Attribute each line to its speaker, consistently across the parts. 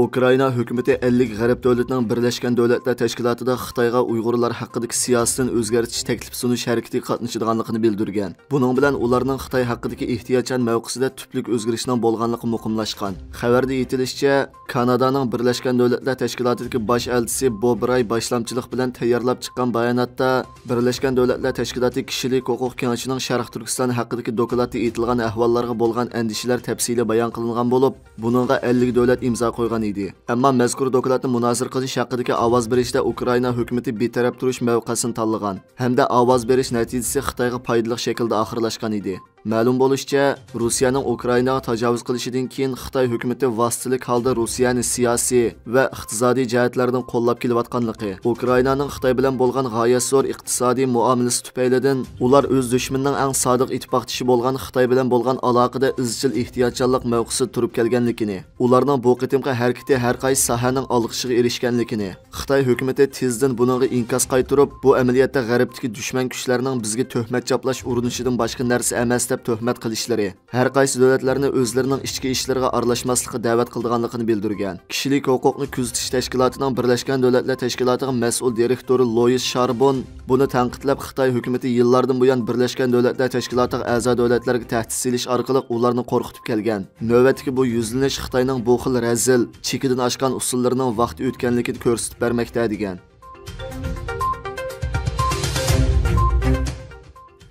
Speaker 1: Ukrayna hökuməti 50 G'arb dövlətinin Birləşmiş Dövlətlər Təşkilatında Xitayğa Uyğurlar haqqındakı siyasətini özgərtiş təklif sunish hərəkəti qatnaşıdığanlığını bildirgan. Bunun bilan ularning Xitay haqqındakı ehtiyochan mövqisida tüplük özgərişinin bolğanlığı muqimlashgan. Xəbərdə aytilishicha, Kanadaning Birləşmiş Dövlətlər Təşkilatındakı baş elçisi Bob Ray başlamçılıq bilan tayyorlab chiqqan bayonotda Birləşmiş Dövlətlər Təşkilatı Kişilik Hüquq Kengashining Sharq Turkiston haqqındakı dokladda aytilgan ahvollarga bo'lgan andishalar tafsili bayon qilingan bo'lib, buningga 50 davlat imzo qo'ygan. Ammo mazkur dokladni munozir qilish haqidagi ovoz berishda Ukraina hukumati betaraf turish mavqesini tanlagan hamda ovoz berish natijasi Xitoyga foydali shaklda oxirlashgan edi. Ma'lum bo'lishicha, Rossiyaning Ukrainaga tajovuz qilishidan keyin Xitoy hukumati vositalik holda Rossiyani siyosiy va iqtisodiy jihatlardan qo'llab kelayotganligi, Ukrainaning Xitoy bilan bo'lgan g'oyat zo'r iqtisodiy muomalasi tufaylidan ular o'z dushmanining eng sodiq ittifoqchishi bo'lgan Xitoy bilan bo'lgan aloqada izchil ehtiyotchanlik mavqesida turib kelganligini, ularning bu qitimqi harakati har qaysi sohaning olqishiga erishganligini, Xitoy hukumati tezdan buningga inkos qaytarib, bu amaliyotda g'arbdagi dushman kuchlarning bizga tuhmat choplash urinishidan boshqa narsa emas deb tuhmat qilishlari, har qaysi davlatlarni o'zlarining ichki ishlariga aralashmaslikka da'vat qilganligini bildirgan. Kishilik huquqni kuzatish tashkilotining Birlashgan Davlatlar Tashkilotining mas'ul direktori Louis Charbon buni tanqidlab, Xitoy hukumati yillardan buyon Birlashgan Davlatlar Tashkilotiga a'zo davlatlarga tahdid silish orqali ularni qo'rqitib kelgan. Navbatdagi bu yuzlanish Xitoyning bu xil razil, chekidan oshgan usullarining vaqti o'tganligini ko'rsatib bermoqda degan.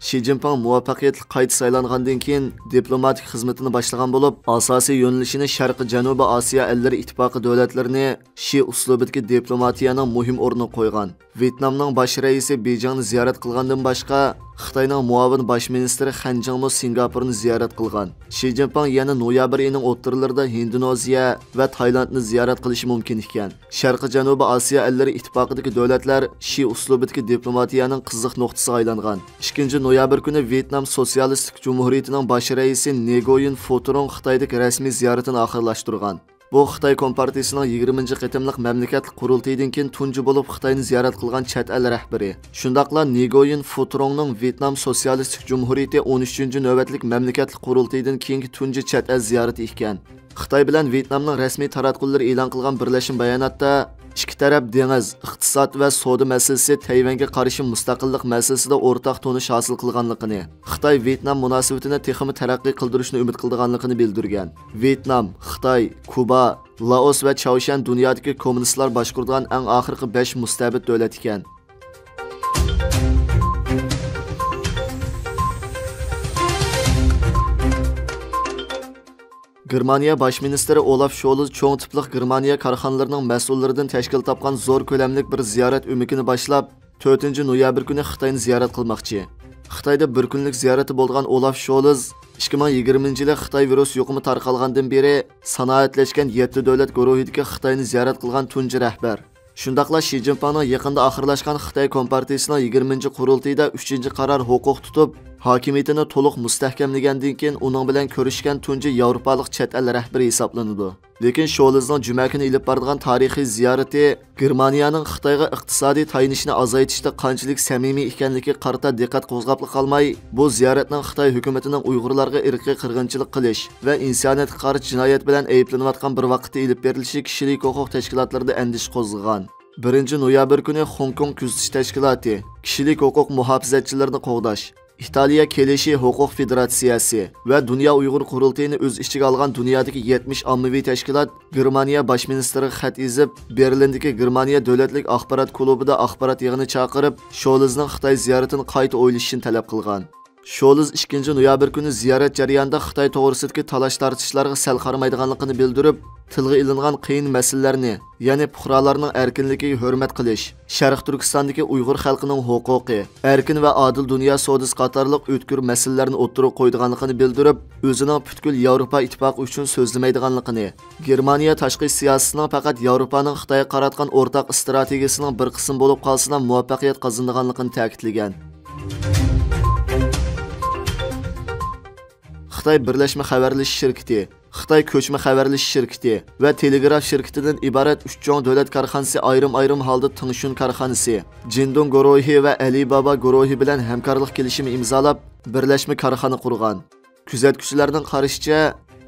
Speaker 1: Xi Jinping muvaffaqiyatli qayta saylangandan keyin diplomatik xizmatini boshlagan bo'lib, asosiy yo'nalishini Sharqi Janubiy Osiyo ellari ittifoqi davlatlarini Xi uslubidagi diplomatiyaning muhim o'rniga qo'ygan. Vyetnamning bosh raisi Bejingni ziyorat qilgandan boshqa, Xitoyning muavin bosh ministri Han Jingmo Singapurni ziyorat qilgan. Xi Jinping yana noyabr oyining o'rtalarida Indoneziya va Tailandni ziyorat qilishi mumkin ekan. Sharqi Janubiy Osiyo ellari ittifoqidagi davlatlar Xi uslubidagi diplomatiyaning qiziq nuqtasiga aylangan. 2 noyabr kuni Vyetnam Sotsialistik Cumhuriyatining bosh raisi Nguyen Phu Trong Xitoydagi rasmiy ziyoratini oxirlashtirgan. Bu Xitoy Kompartiyasining 20-qitimliq mamlakatlik qurultayidan keyin tunji bo'lib Xitoyni ziyorat qilgan chet el rahbari. Shundaqla Nguyen Phu Trongning Vyetnam Sotsialistik Cumhuriyati 13-navbatlik mamlakatlik qurultayidan keyingi tunji chet el ziyorati ekan. Xitoy bilan Vyetnamning rasmiy taratqullari e'lon qilgan birlashim bayonotda ikki taraf dengiz, iqtisod va savdo masalasi, Tayvanga qarshi mustaqillik masalasida o'rtaq tonish hosil qilganligini, Xitoy Vyetnam munosabatini texmi taraqqiy qildirishni umid qilganligini bildirgan. Vyetnam, Xitoy, Kuba, Laos va Chaoshan dunyodagi kommunistlar boshqurgan eng oxirgi 5 mustabid davlat ekan. Germaniya bosh ministri Olaf Scholz cho'ng tipliq Germaniya korxonalarining mas'ullaridan tashkil topgan zo'r ko'lamli bir ziyorat umikini boshlab, 4 noyabr kuni Xitoyni ziyorat qilmoqchi. Xitoyda bir kunlik ziyorati bo'lgan Olaf Scholz 2020-yili Xitoy virus yuqumi tarqalgandan beri sanoatlashgan 7 davlat guruhidagi Xitoyni ziyorat qilgan tunji rahbar. Shundaqla Xi Jinpingning yaqinda oxirlashgan Xitoy Kompartiyasining 20-qurultayida 3-qaror huquq tutib, hokimiyatini to'liq mustahkamlagandan keyin uning bilan ko'rishgan tunji Yevropalik chet el rahbari hisoblanadi. Lekin Scholzning juma kuni ilib borgan tarixiy ziyorati Germaniyaning Xitoyga iqtisodiy tayinishni azaytishda qanchalik samimiy ekanligiga qarata diqqat qo'zg'ab qolmay, bu ziyoratning Xitoy hukumatining Uyg'urlarga irqiy qirg'inchilik qilish va insoniyatga qarshi jinoyat bilan ayblanayotgan bir vaqtda ilib berilishi kishilik huquq tashkilotlarida andish qo'zg'agan. 1 noyabr kuni Hong Kong kuzatish tashkiloti kishilik huquq muhofazatchilarini qo'g'dash, İtaliya Keleshi Huquq Federatsiyasi va Dunyo Uyg'ur qurultayini o'z ichiga olgan dunyodagi 70 ommaviy tashkilot Germaniya bosh ministriga xat yozib, Berlindagi Germaniya davlatlik axborot klubida axborot yig'ini chaqirib, Scholzning Xitoy ziyoratini qayta o'ylashni talab qilgan. Scholz 2 noyabr kuni ziyorat jarayonida Xitoy to'g'risidagi talash-tortishlarga sal qaramaydiganligini bildirib, tilga ilingan qiyin masalalarni, ya'ni fuqarolarning erkinligiga hurmat qilish, Sharq Turkistondagi Uyg'ur xalqining huquqi, erkin va adil dunyo savdosi qatorliq o'tkir masalalarni o'ttirib qo'ydiganligini bildirib, o'zining butkul Yevropa ittifoqi uchun so'zlamaydiganligini, Germaniya tashqi siyosatining faqat Yevropaning Xitoyga qaratgan o'rtaq strategiyasining bir qismi bo'lib qolsa muvaffaqiyat qozonganligini ta'kidlagan. Xitoy birlashma xabarlash shirkati, Xitoy ko'chma xabarlash shirkati va telegraf shirkatidan iborat 3 cho'ng davlat korxonasi ayrim holda Tongshun korxonasi, Jindong guruhi va Alibaba guruhi bilan hamkorlik kelishimi imzolab, birlashma korxona qurgan. Kuzatuvchilarning qarashicha,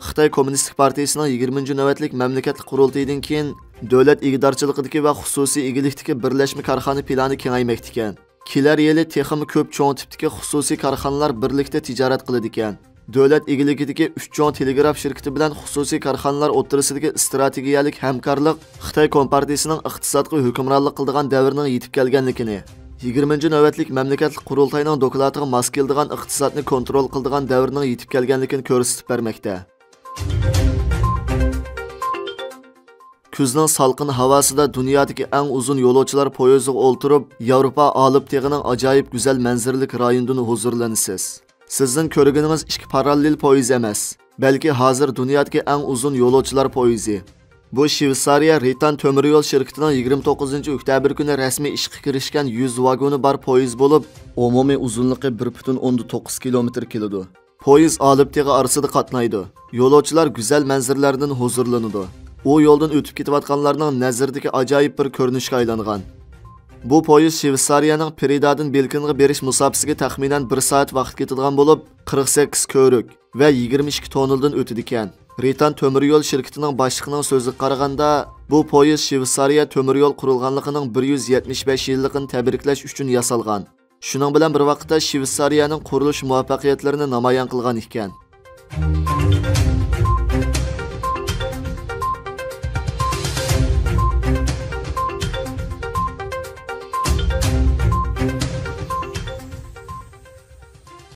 Speaker 1: Xitoy Kommunistik partiyasining 20 navbatlik mamlakatlik qurultayidan keyin davlat igidorchiligidagi va xususiy egilikdagi birlashma korxona plani kengaymoqda ekan. Kelar yili texmi ko'p cho'ng tipdagi xususiy korxonalar birlikda tijorat qiladi ekan. Davlat egiligidagi 3 cho'ng telegraf shirkati bilan xususiy korxonalar o'rtasidagi strategiyalik hamkorlik Xitoy Kompartiyasining iqtisodga hukmronlik qiladigan davrning yetib kelganligini, 20 navbatlik mamlakatlik qurultayining doklatiga mos keladigan iqtisodni kontrol qiladigan davrning yetib kelganligini ko'rsatib bermoqda. Kuzning salqin havosida dunyodagi eng uzun yo'lovchilar poyezdiga o'ltirib, Yevropa olib teg'ining ajoyib go'zal manzaralik rayonidan huzurlanasiz. Sizning ko'rganingiz ikki parallel poyez emas, balki hozir dunyodagi eng uzun yo'lovchilar poyezi. Bu Shveysariya Ritan temir yo'l shirkatining 29-oktyabr kuni rasmiy ishga kirishgan 100 vagoni bor poyez bo'lib, umumiy uzunligi 1.9 kilometr keladi. Poyez olib teg'i orasida qatnaydi. Yo'lovchilar go'zal manzarlardan huzurlanadi. U yo'ldan o'tib ketayotganlarning nazaridagi ajoyib bir ko'rinishga aylangan. Bu poyez Shveysariyaning Peridadan Belkinga berish musofasiga taxminan 1 soat vaqt ketadigan bo'lib, 48 ko'rik va 22 tonneldan o'tadi ekan. Ritan temir yo'l shirkatining boshlig'ining so'ziga qaraganda, bu poyez Shveysariya temir yo'l qurilganligining 175 yilligini tabriklash uchun yasalgan. Shuning bilan bir vaqtda Shveysariyaning qurilish muvaffaqiyatlarini namoyon qilgan ekan.